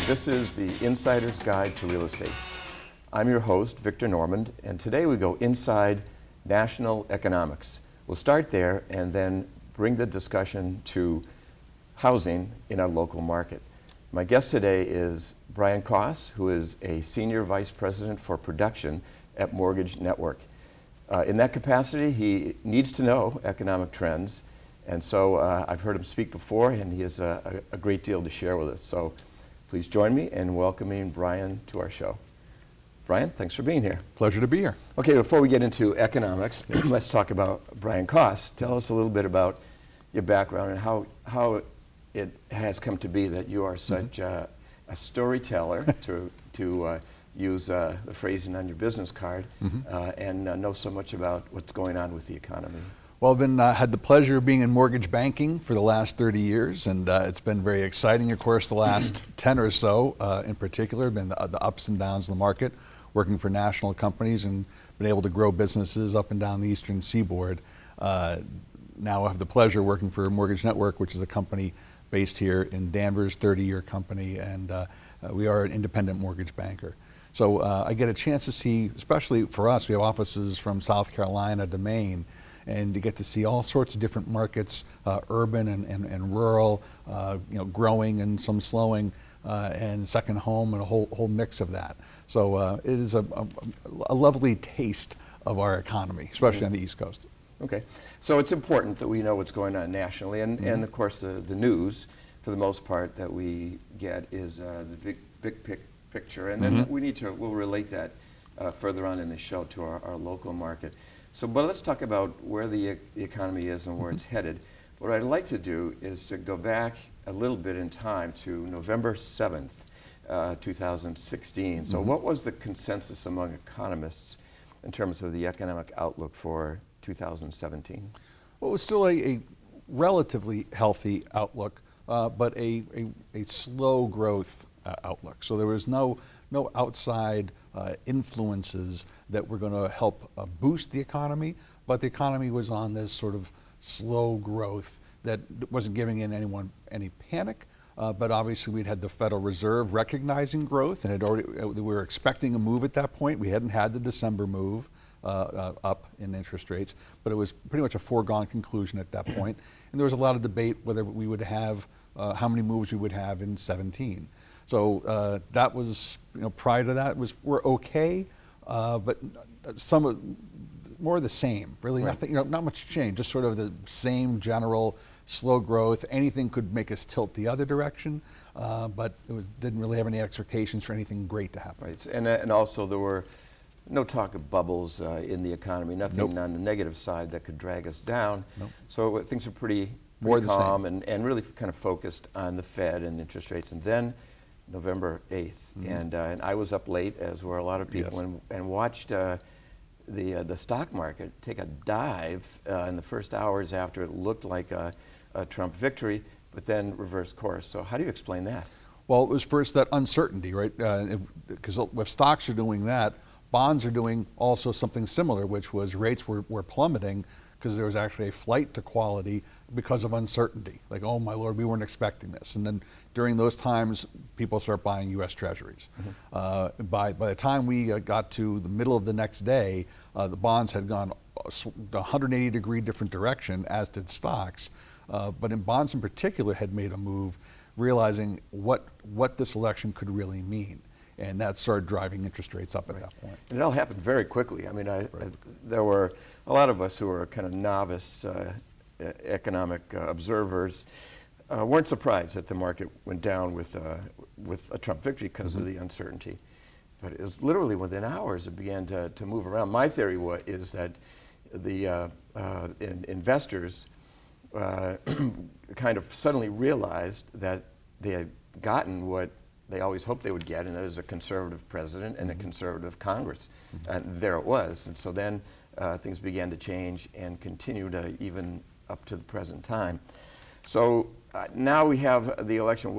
This is the Insider's Guide to Real Estate. I'm your host, Victor Normand, and today we go inside national economics. We'll start there and then bring the discussion to housing in our local market. My guest today is Brian Koss, who is a Senior Vice President for Production at Mortgage Network. In that capacity, he needs to know economic trends, and so I've heard him speak before, and he has a great deal to share with us. So please join me in welcoming Brian to our show. Brian, thanks for being here. Pleasure to be here. Okay, before we get into economics, let's talk about Brian Koss. Tell us a little bit about your background and how it has come to be that you are such a storyteller, to use the phrasing on your business card, and know so much about what's going on with the economy. Well, I've had the pleasure of being in mortgage banking for the last 30 years, and it's been very exciting. Of course, the last 10 or so in particular, been the ups and downs of the market, working for national companies and been able to grow businesses up and down the eastern seaboard. Now I have the pleasure of working for Mortgage Network, which is a company based here in Danvers, 30-year company, and we are an independent mortgage banker. So I get a chance to see, especially for us, we have offices from South Carolina to Maine, and you get to see all sorts of different markets, urban and rural, growing and some slowing, and second home, and a whole mix of that. So it is a lovely taste of our economy, especially on the East Coast. Okay, so it's important that we know what's going on nationally, and of course the news, for the most part, that we get is the big picture, and then we'll relate that further on in the show to our local market. So, but let's talk about where the economy is and where it's headed. What I'd like to do is to go back a little bit in time to November 7th, 2016. So what was the consensus among economists in terms of the economic outlook for 2017? Well, it was still a relatively healthy outlook, but a slow growth outlook. So there was no outside influences that were going to help boost the economy, but the economy was on this sort of slow growth that wasn't giving anyone any panic. But obviously we'd had the Federal Reserve recognizing growth, and we were expecting a move at that point. We hadn't had the December move up in interest rates, but it was pretty much a foregone conclusion at that point. And there was a lot of debate whether we would have, how many moves we would have in 17. So that was, prior to that, we're okay, but more of the same. Really, right. Nothing, not much change. Just sort of the same general slow growth. Anything could make us tilt the other direction, but didn't really have any expectations for anything great to happen. Right, and also there were no talk of bubbles in the economy. Nothing on the negative side that could drag us down. So things are pretty calm and really kind of focused on the Fed and interest rates. And then November 8th, and I was up late, as were a lot of people, and watched the stock market take a dive in the first hours after it looked like a Trump victory, but then reversed course. So how do you explain that? Well, it was first that uncertainty, right? Because if stocks are doing that, bonds are doing also something similar, which was rates were plummeting because there was actually a flight to quality because of uncertainty. Like, oh my Lord, we weren't expecting this. And then during those times, people start buying U.S. Treasuries. By the time we got to the middle of the next day, the bonds had gone 180-degree different direction, as did stocks. But in bonds in particular had made a move, realizing what this election could really mean. And that started driving interest rates up at that point. And it all happened very quickly. I mean, there were a lot of us who were kind of novice economic observers weren't surprised that the market went down with a Trump victory because of the uncertainty. But it was literally within hours it began to move around. My theory is that the investors kind of suddenly realized that they had gotten what they always hoped they would get, and that is a conservative president and a conservative Congress. And there it was. And so then things began to change and continued even up to the present time. So now we have the election.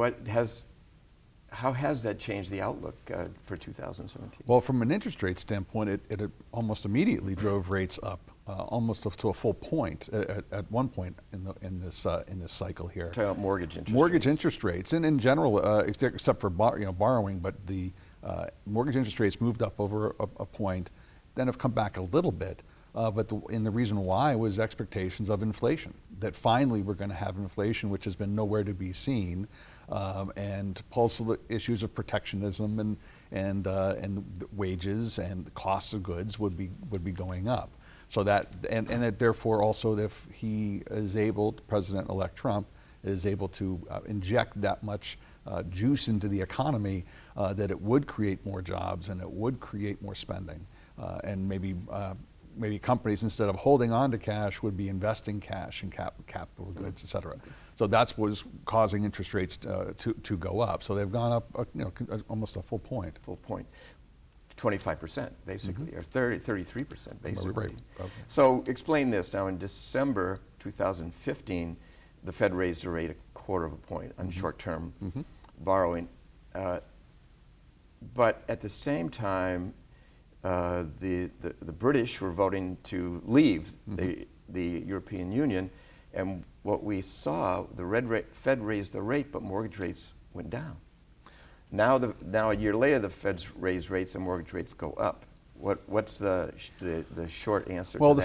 How has that changed the outlook for 2017? Well, from an interest rate standpoint, it almost immediately drove rates up. almost to a full point at one point in this cycle here. Talking about mortgage interest Mortgage rates. interest rates, and in general, except for borrowing, but the mortgage interest rates moved up over a point, then have come back a little bit. And the reason why was expectations of inflation, that finally we're going to have inflation, which has been nowhere to be seen, and also issues of protectionism and wages and the costs of goods would be going up. So that and that therefore also if he is able, President-elect Trump is able to inject that much juice into the economy, that it would create more jobs and it would create more spending, and maybe companies, instead of holding on to cash, would be investing cash in capital goods, et cetera. So that's what's causing interest rates to go up. So they've gone up, almost a full point. Full point. 25% basically, or 33% basically. Right. Okay. So explain this. Now in December 2015, the Fed raised the rate a quarter of a point on short-term borrowing. But at the same time, the British were voting to leave the European Union, and what we saw, the Fed raised the rate, but mortgage rates went down. Now a year later, the Fed's raised rates and mortgage rates go up. What's the short answer to that? Well, the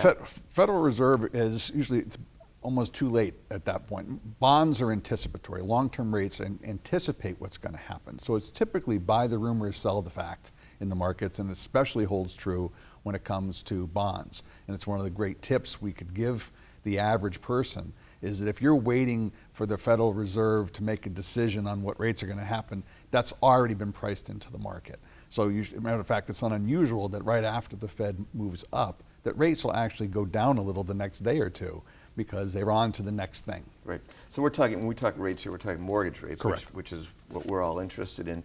Federal Reserve is usually, it's almost too late at that point. Bonds are anticipatory. Long-term rates anticipate what's going to happen. So it's typically buy the rumor, sell the fact in the markets, and especially holds true when it comes to bonds. And it's one of the great tips we could give the average person, is that if you're waiting for the Federal Reserve to make a decision on what rates are going to happen, that's already been priced into the market. So matter of fact, it's not unusual that right after the Fed moves up, that rates will actually go down a little the next day or two, because they're on to the next thing. Right. So when we talk rates here, we're talking mortgage rates, which is what we're all interested in.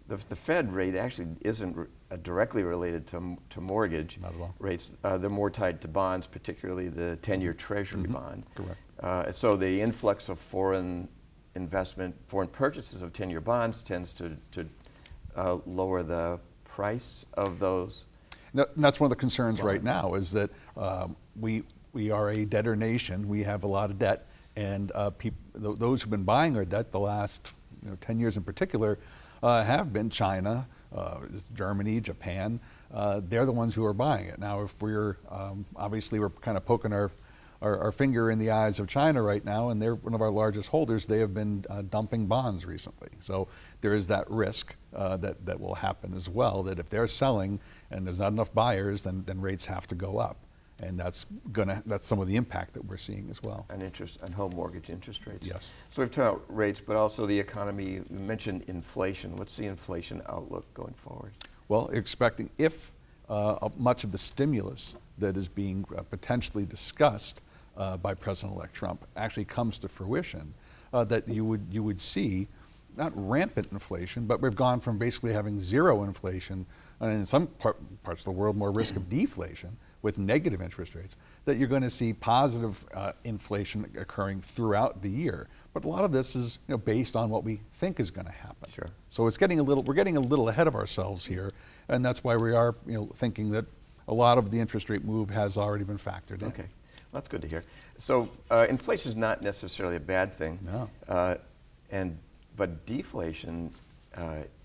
The Fed rate actually isn't directly related to mortgage rates. They're more tied to bonds, particularly the 10-year Treasury bond. Correct. So the influx of foreign investment, foreign purchases of 10-year bonds tends to lower the price of those. And that's one of the concerns bonds. right now, is that we are a debtor nation. We have a lot of debt, and those who've been buying our debt the last 10 years in particular have been China, Germany, Japan. They're the ones who are buying it. Now, if we're obviously we're kind of poking our finger in the eyes of China right now, and they're one of our largest holders. They have been dumping bonds recently. So there is that risk that will happen as well, that if they're selling and there's not enough buyers, then rates have to go up. And that's some of the impact that we're seeing as well. On home mortgage interest rates. Yes. So we've talked about rates, but also the economy. You mentioned inflation. What's the inflation outlook going forward? Well, expecting if much of the stimulus that is being potentially discussed by President-elect Trump actually comes to fruition, that you would see not rampant inflation, but we've gone from basically having zero inflation, and in some parts of the world more risk of deflation with negative interest rates, that you're going to see positive inflation occurring throughout the year. But a lot of this is based on what we think is going to happen. Sure. So we're getting a little ahead of ourselves here, and that's why we are thinking that a lot of the interest rate move has already been factored in. Okay, well, that's good to hear. So inflation is not necessarily a bad thing. No. But deflation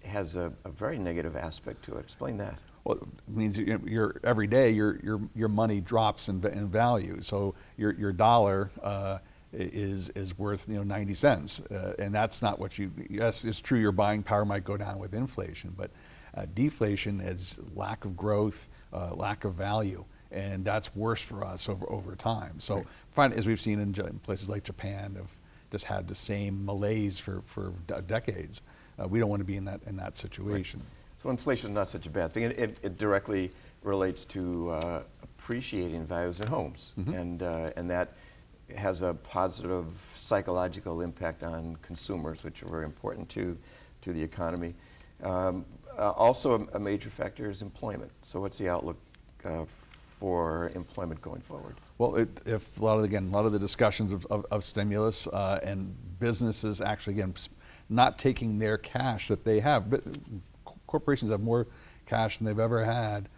has a very negative aspect to it. Explain that. Well, it means every day your money drops in value. So your dollar is worth 90 cents, and that's not what yes, it's true your buying power might go down with inflation, but deflation is lack of growth, lack of value, and that's worse for us over time. So as we've seen in places like Japan, have just had the same malaise for decades. We don't want to be in that situation. Right. So inflation is not such a bad thing. It directly relates to appreciating values in homes, and that has a positive psychological impact on consumers, which are very important to the economy. Also, a major factor is employment. So what's the outlook for employment going forward? Well, if a lot of the discussions of stimulus and businesses actually not taking their cash that they have. Corporations have more cash than they've ever had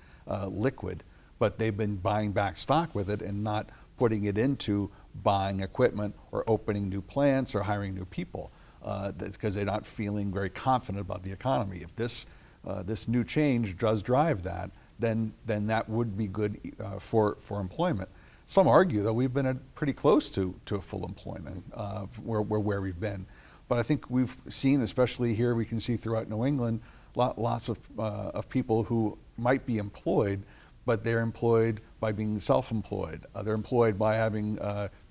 liquid, but they've been buying back stock with it and not putting it into buying equipment or opening new plants or hiring new people. That's because they're not feeling very confident about the economy. If this new change does drive that, then that would be good for employment. Some argue that we've been pretty close to full employment where we've been. But I think we've seen, especially here, we can see throughout New England, lots of people who might be employed, but they're employed by being self-employed. They're employed by having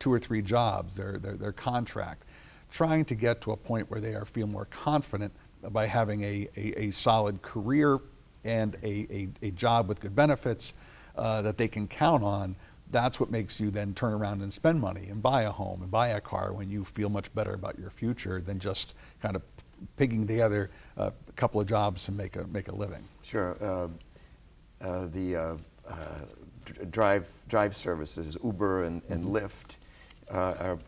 2 or 3 jobs, their contract, trying to get to a point where they feel more confident by having a solid career and a job with good benefits that they can count on. That's what makes you then turn around and spend money and buy a home and buy a car when you feel much better about your future than just kind of pigging together a couple of jobs to make a living. Sure. The drive services, Uber and Lyft, are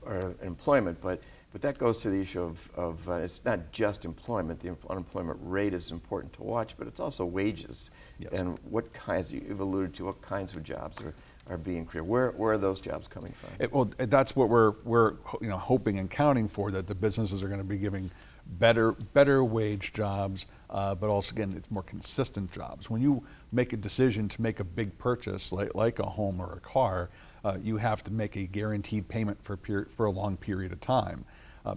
employment, but that goes to the issue of it's not just employment. The unemployment rate is important to watch, but it's also wages. Yes. And what kinds, you've alluded to, what kinds of jobs are being created? Where are those jobs coming from? Well, that's what we're hoping and counting for, that the businesses are going to be giving better wage jobs, but also, again, it's more consistent jobs. When you make a decision to make a big purchase like a home or a car, you have to make a guaranteed payment for a long period of time.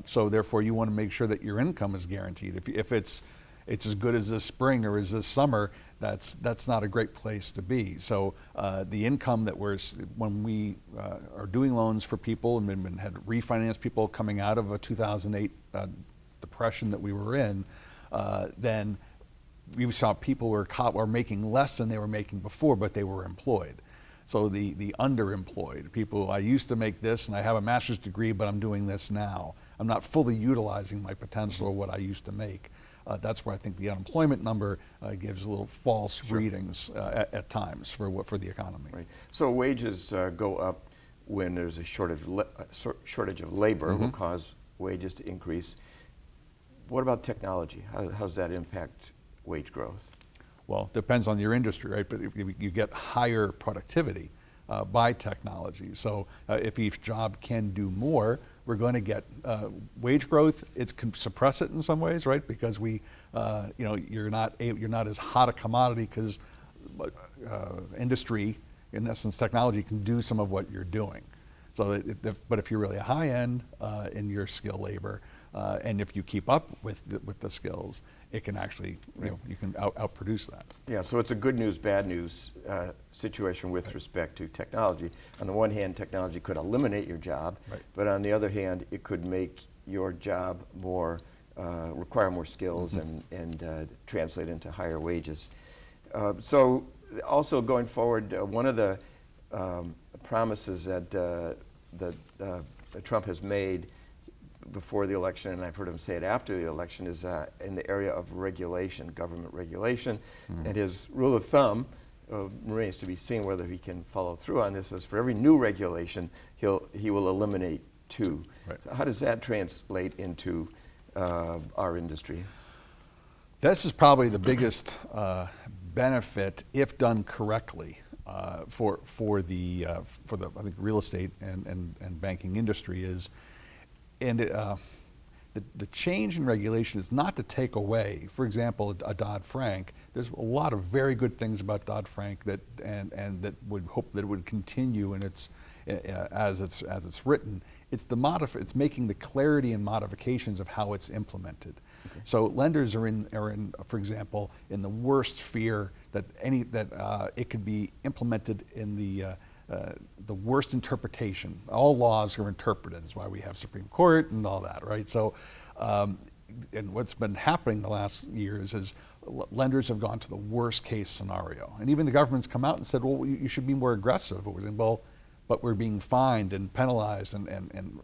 So therefore, you want to make sure that your income is guaranteed. If it's as good as this spring or as this summer, that's not a great place to be. So the income that when we are doing loans for people and had refinanced people coming out of a 2008 depression that we were in, then we saw people were making less than they were making before, but they were employed. So the underemployed people, I used to make this and I have a master's degree, but I'm doing this now. I'm not fully utilizing my potential or what I used to make. That's where I think the unemployment number gives a little false readings at times for the economy. Right. So wages go up when there's a shortage of labor, will cause wages to increase. What about technology? How does that impact wage growth? Well, it depends on your industry, right? But if you get higher productivity by technology. So if each job can do more, we're going to get wage growth. It can suppress it in some ways, right? Because you're not as hot a commodity because industry, in essence, technology can do some of what you're doing. So, but if you're really high end in your skilled labor, and if you keep up with the skills, it can actually, you can outproduce that. Yeah, so it's a good news, bad news situation with respect to technology. On the one hand, technology could eliminate your job, but on the other hand, it could make your job require more skills and translate into higher wages. So also going forward, one of the promises that Trump has made before the election, and I've heard him say it after the election, is in the area of regulation, government regulation. And his rule of thumb remains to be seen whether he can follow through on this, is for every new regulation, he will eliminate 2. Right. So how does that translate into our industry? This is probably the biggest benefit, if done correctly, for the I think real estate and banking industry is. And the change in regulation is not to take away, for example, a Dodd-Frank. There's a lot of very good things about Dodd-Frank that would hope that it would continue in its as it's written. It's making the clarity and modifications of how it's implemented. Okay. So lenders are in, for example, in the worst fear that it could be implemented in the worst interpretation. All laws are interpreted. That's why we have Supreme Court and all that, right? So, and what's been happening the last years is lenders have gone to the worst case scenario. And even the government's come out and said, well, you should be more aggressive. But we're saying, well, but we're being fined and penalized and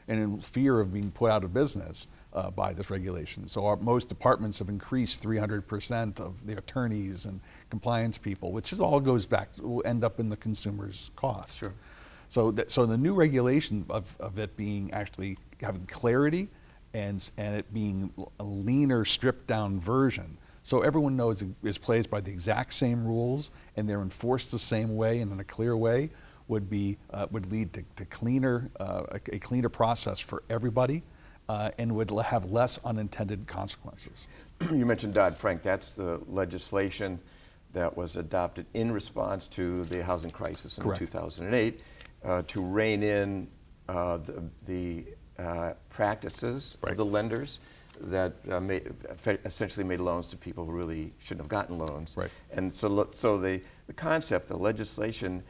in fear of being put out of business by this regulation. So most departments have increased 300% of the attorneys and compliance people, which all goes back, will end up in the consumer's cost. Sure. So the new regulation of it being actually having clarity and it being a leaner, stripped down version, So everyone knows is plays by the exact same rules, and they're enforced the same way and in a clear way, would lead to cleaner a cleaner process for everybody, and would have less unintended consequences. You mentioned Dodd-Frank. That's the legislation that was adopted in response to the housing crisis in Correct. 2008 to rein in the practices Right. of the lenders that essentially made loans to people who really shouldn't have gotten loans. Right. And so the concept, the legislation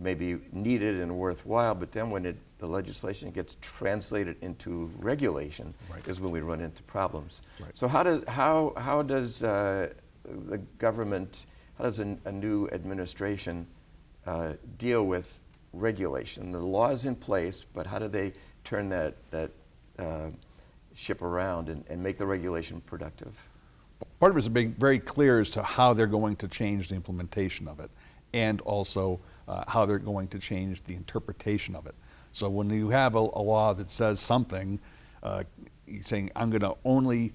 may be needed and worthwhile, but then when the legislation gets translated into regulation, Right. is when we run into problems. Right. So how does the government, how does a new administration deal with regulation? The law is in place, but how do they turn that ship around and make the regulation productive? Part of it is being very clear as to how they're going to change the implementation of it, and also how they're going to change the interpretation of it. So when you have a law that says something, saying, I'm going to only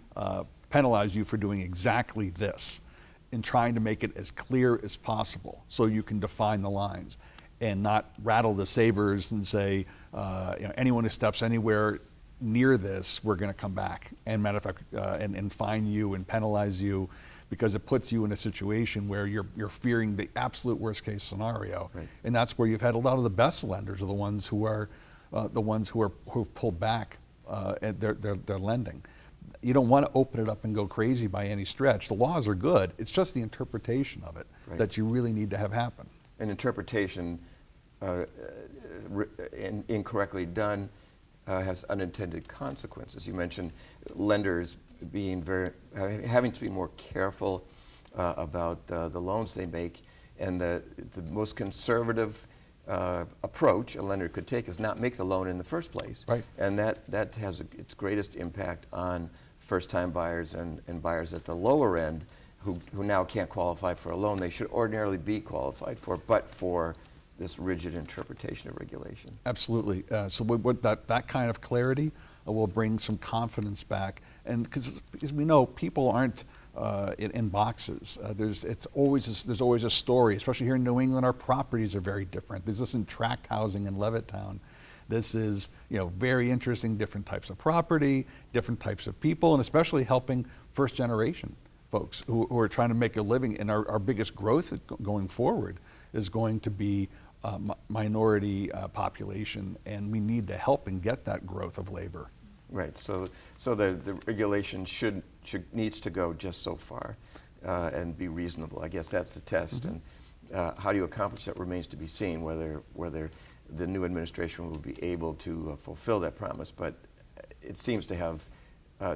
penalize you for doing exactly this, and trying to make it as clear as possible so you can define the lines and not rattle the sabers and say, anyone who steps anywhere near this, we're going to come back and matter of fact, and fine you and penalize you, because it puts you in a situation where you're fearing the absolute worst case scenario. Right. And that's where you've had a lot of the best lenders are the ones who've pulled back at their lending. You don't want to open it up and go crazy by any stretch. The laws are good. It's just the interpretation of it Right. that you really need to have happen. An interpretation incorrectly done has unintended consequences. You mentioned lenders having to be more careful about the loans they make, and the most conservative approach a lender could take is not make the loan in the first place. Right. And that has its greatest impact on first-time buyers and buyers at the lower end who now can't qualify for a loan they should ordinarily be qualified for, but for this rigid interpretation of regulation. Absolutely. So what that kind of clarity will bring some confidence back, and because we know people aren't in boxes. There's always a story, especially here in New England. Our properties are very different. This isn't tract housing in Levittown. This is very interesting, different types of property, different types of people, and especially helping first generation folks who are trying to make a living. And our biggest growth going forward is going to be minority population, and we need to help and get that growth of labor. Right. So the regulation needs to go just so far and be reasonable. I guess that's the test. Mm-hmm. And how do you accomplish that remains to be seen. Whether the new administration will be able to fulfill that promise, but it seems to have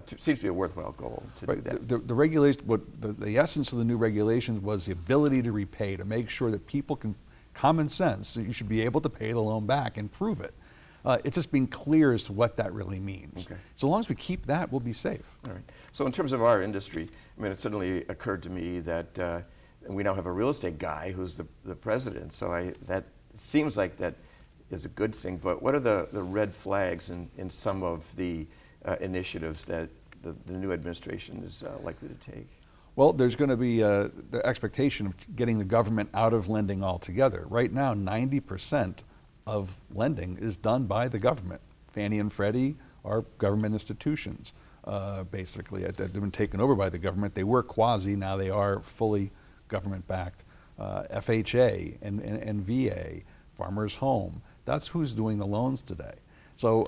seems to be a worthwhile goal to do that. The regulation, the essence of the new regulations was the ability to repay, to make sure that people can, common sense, that you should be able to pay the loan back and prove it. It's just being clear as to what that really means. Okay. So long as we keep that, we'll be safe. All right. So in terms of our industry, I mean, it suddenly occurred to me that we now have a real estate guy who's the president. So that seems like that is a good thing. But what are the red flags in some of the initiatives that the new administration is likely to take? Well, there's going to be the expectation of getting the government out of lending altogether. Right now, 90% of lending is done by the government. Fannie and Freddie are government institutions, basically. They've been taken over by the government. They were quasi, now they are fully government-backed. FHA and VA, Farmers Home, that's who's doing the loans today. So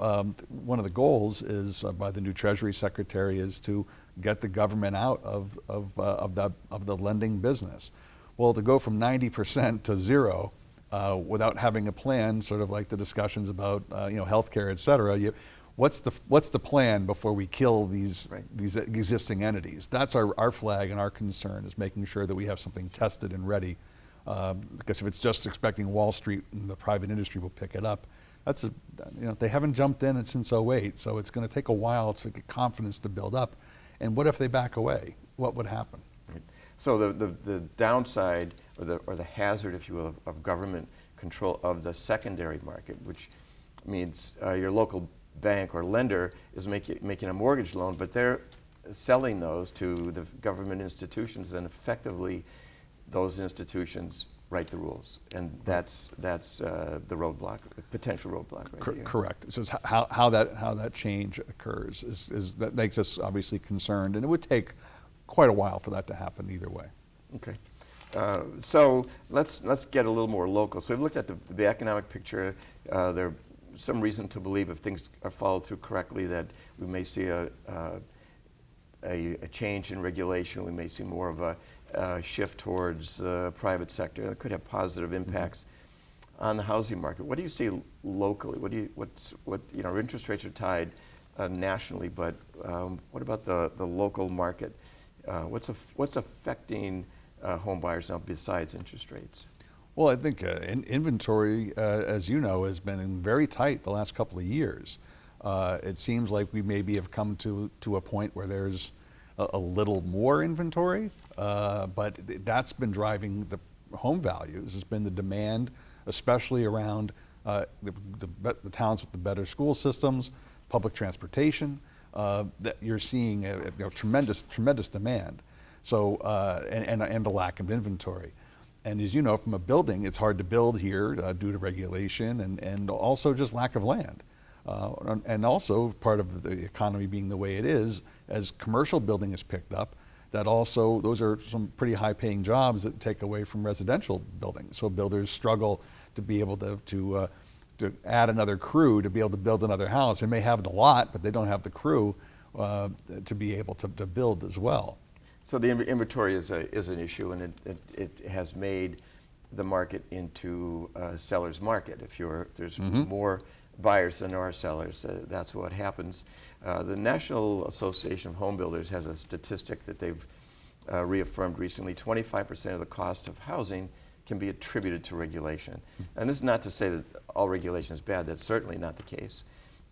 one of the goals is by the new Treasury Secretary is to get the government out of the lending business. Well, to go from 90% to zero without having a plan, sort of like the discussions about healthcare, et cetera, what's the plan before we kill these existing entities? That's our flag and our concern, is making sure that we have something tested and ready. Because if it's just expecting Wall Street and the private industry will pick it up, they haven't jumped in since '08, so it's going to take a while to get confidence to build up. And what if they back away? What would happen? Right. So the downside or the hazard, if you will, of government control of the secondary market, which means your local bank or lender is making a mortgage loan, but they're selling those to the government institutions, then effectively those institutions write the rules, and that's the roadblock, potential roadblock right here. Correct. It's just how that change occurs is that makes us obviously concerned, and it would take quite a while for that to happen either way. Okay. So let's get a little more local. So we've looked at the economic picture. There's some reason to believe if things are followed through correctly that we may see a change in regulation. We may see more of a shift towards the private sector. That could have positive impacts on the housing market. What do you see locally? Our interest rates are tied nationally, but what about the local market? What's affecting home buyers now besides interest rates? Well, I think inventory, as you know, has been very tight the last couple of years. It seems like we maybe have come to a point where there's a little more inventory, but that's been driving the home values. It's been the demand, especially around the towns with the better school systems, public transportation, that you're seeing tremendous demand. So and a lack of inventory. And as you know, from a building, it's hard to build here due to regulation and also just lack of land. And also part of the economy being the way it is, as commercial building is picked up, that also, those are some pretty high paying jobs that take away from residential building. So builders struggle to be able to add another crew to be able to build another house. They may have the lot, but they don't have the crew to be able to build as well. So the inventory is an issue, and it has made the market into a seller's market. If there's more buyers than there are sellers, that's what happens. The National Association of Home Builders has a statistic that they've reaffirmed recently. 25% of the cost of housing can be attributed to regulation. And this is not to say that all regulation is bad. That's certainly not the case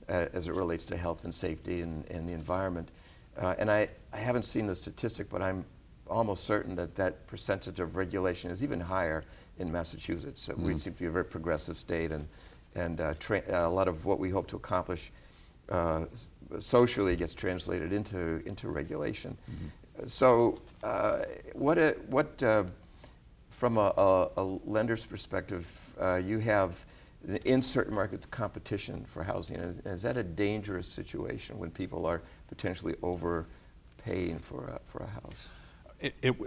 as it relates to health and safety and the environment. And I haven't seen the statistic, but I'm almost certain that percentage of regulation is even higher in Massachusetts. We seem to be a very progressive state, and a lot of what we hope to accomplish socially gets translated into regulation. So from a lender's perspective, you have in certain markets competition for housing. Is that a dangerous situation when people are potentially overpaying for a house?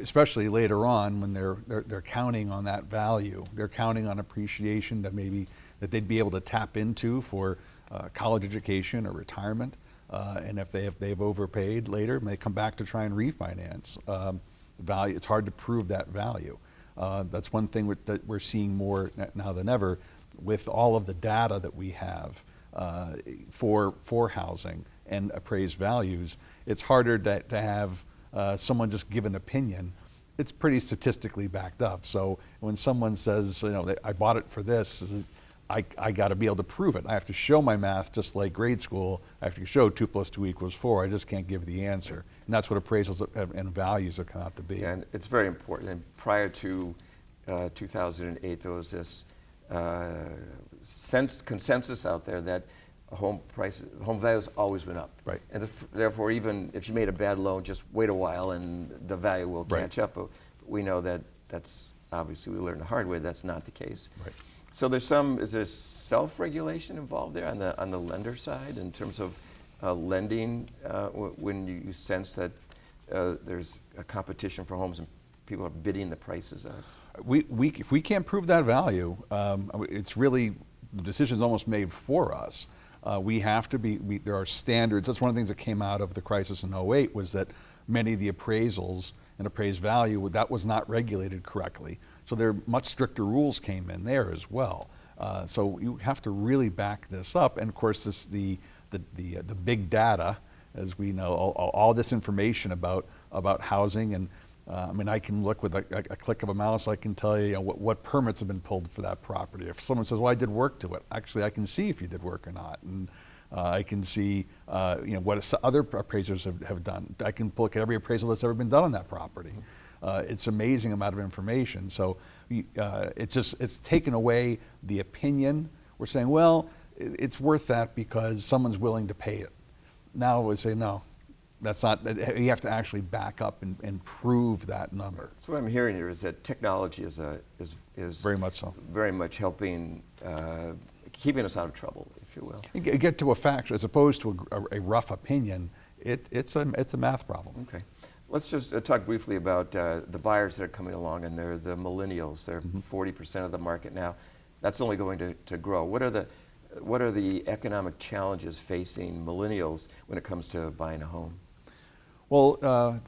Especially later on when they're counting on that value, they're counting on appreciation that they'd be able to tap into for college education or retirement, and if they've overpaid later, and they come back to try and refinance, value. It's hard to prove that value. That's one thing that we're seeing more now than ever with all of the data that we have for housing and appraised values. It's harder to have someone just give an opinion. It's pretty statistically backed up. So when someone says, I bought it for this, I got to be able to prove it. I have to show my math, just like grade school. I have to show 2 + 2 = 4. I just can't give the answer. And that's what appraisals and values have come out to be. And it's very important. And prior to 2008, there was this consensus out there that home values always went up. Right. And therefore, even if you made a bad loan, just wait a while and the value will catch up. But we know that's obviously, we learned the hard way, that's not the case. Right. So is there self-regulation involved there on the lender side in terms of lending when you sense that there's a competition for homes and people are bidding the prices up? If we can't prove that value, it's really, the decision's almost made for us. We have to there are standards. That's one of the things that came out of the crisis in 08 was that many of the appraisals and appraised value, that was not regulated correctly. So there much stricter rules came in there as well. So you have to really back this up. And of course, the big data, as we know, all this information about housing, and I can look with a click of a mouse. I can tell you, what permits have been pulled for that property. If someone says, "Well, I did work to it," actually, I can see if you did work or not, and I can see what other appraisers have done. I can look at every appraisal that's ever been done on that property. It's an amazing amount of information. So it's taken away the opinion. We're saying, well, it's worth that because someone's willing to pay it. Now we say, no, That's not, you have to actually back up and prove that number. So what I'm hearing here is that technology is Very much so. very much helping, keeping us out of trouble, if you will. You get to a fact, as opposed to a rough opinion, it's a math problem. Okay. Let's just talk briefly about the buyers that are coming along, and they're the millennials. They're 40% of the market now. That's only going to grow. What are the economic challenges facing millennials when it comes to buying a home? Well,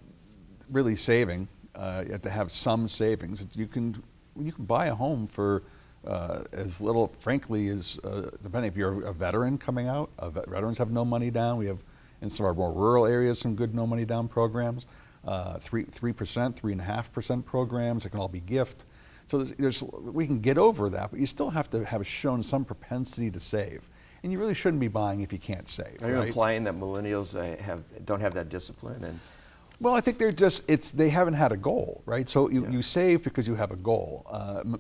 really saving. You have to have some savings. You can buy a home for as little, frankly, as depending if you're a veteran coming out. Veterans have no money down. We have in some of our more rural areas some good no money down programs. 3%, 3.5% programs. It can all be gift. So we can get over that, but you still have to have shown some propensity to save. And you really shouldn't be buying if you can't save. Are you implying that millennials don't have that discipline? And well, I think they haven't had a goal, right? So you save because you have a goal.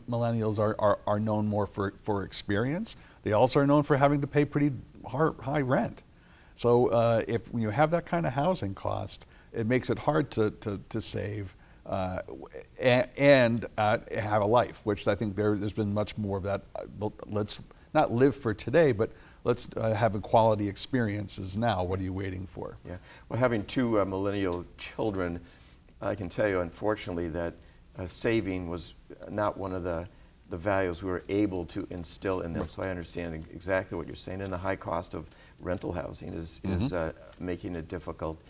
Millennials are known more for experience. They also are known for having to pay pretty high rent. So if when you have that kind of housing cost, it makes it hard to save and have a life, which I think there's been much more of that. Let's not live for today, but let's have quality experiences now. What are you waiting for? Yeah. Well, having two millennial children, I can tell you, unfortunately, that saving was not one of the values we were able to instill in them. Right. So I understand exactly what you're saying. And the high cost of rental housing is making it difficult.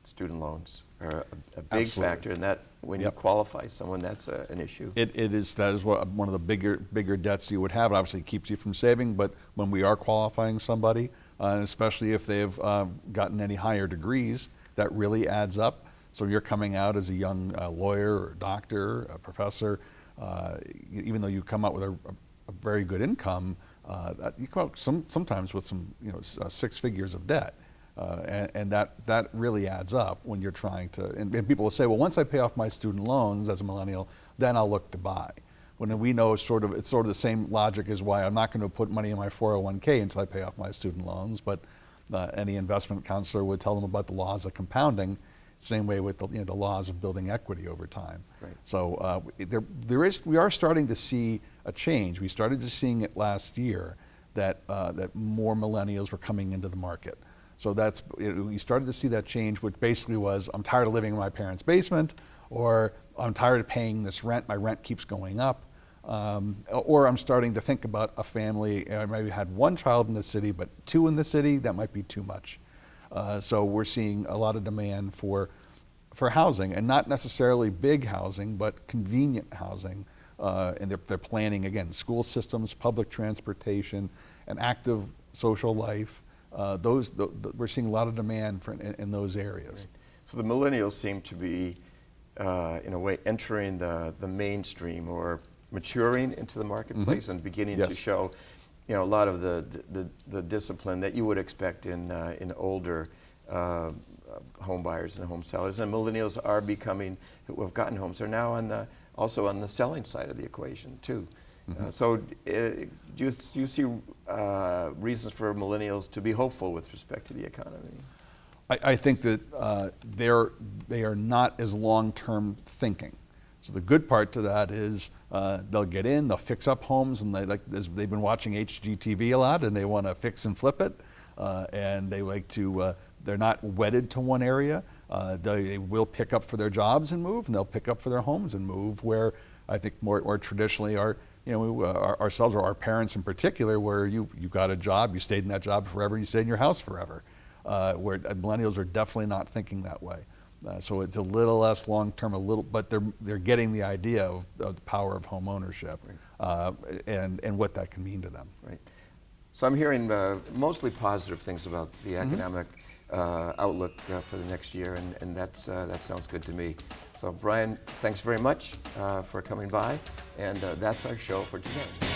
Student loans are a big factor in that. When you qualify someone, that's an issue. That is one of the bigger debts you would have. It obviously keeps you from saving, but when we are qualifying somebody, and especially if they've gotten any higher degrees, that really adds up. So you're coming out as a young lawyer or doctor, a professor, even though you come out with a very good income, you come out sometimes with some 6 figures of debt. And that really adds up when you're trying to, and people will say, well, once I pay off my student loans as a millennial, then I'll look to buy. When we know it's sort of the same logic as why I'm not going to put money in my 401k until I pay off my student loans, but any investment counselor would tell them about the laws of compounding, same way with the laws of building equity over time. Right. So we are starting to see a change. We started to seeing it last year that more millennials were coming into the market. So we started to see that change, which basically was, I'm tired of living in my parents' basement, or I'm tired of paying this rent, my rent keeps going up, or I'm starting to think about a family, I maybe had 1 child in the city, but 2 in the city, that might be too much. So we're seeing a lot of demand for housing, and not necessarily big housing, but convenient housing. And they're planning, again, school systems, public transportation, an active social life. We're seeing a lot of demand in those areas. Right. So the millennials seem to be, in a way, entering the mainstream or maturing into the marketplace and beginning to show, a lot of the discipline that you would expect in older home buyers and home sellers. And millennials are becoming, who have gotten homes, are now also on the selling side of the equation too. So do you see reasons for millennials to be hopeful with respect to the economy? I think that they are not as long-term thinking. So the good part to that is they'll get in, they'll fix up homes, and they've been watching HGTV a lot, and they want to fix and flip it, and they like to. They're not wedded to one area. They will pick up for their jobs and move, and they'll pick up for their homes and move. Where I think more traditionally ourselves or our parents in particular, where you got a job, you stayed in that job forever, you stayed in your house forever. Where millennials are definitely not thinking that way. So it's a little less long-term, but they're getting the idea of the power of home ownership, and what that can mean to them. Right. So I'm hearing mostly positive things about the economic outlook for the next year, and that sounds good to me. So Brian, thanks very much for coming by, and that's our show for today.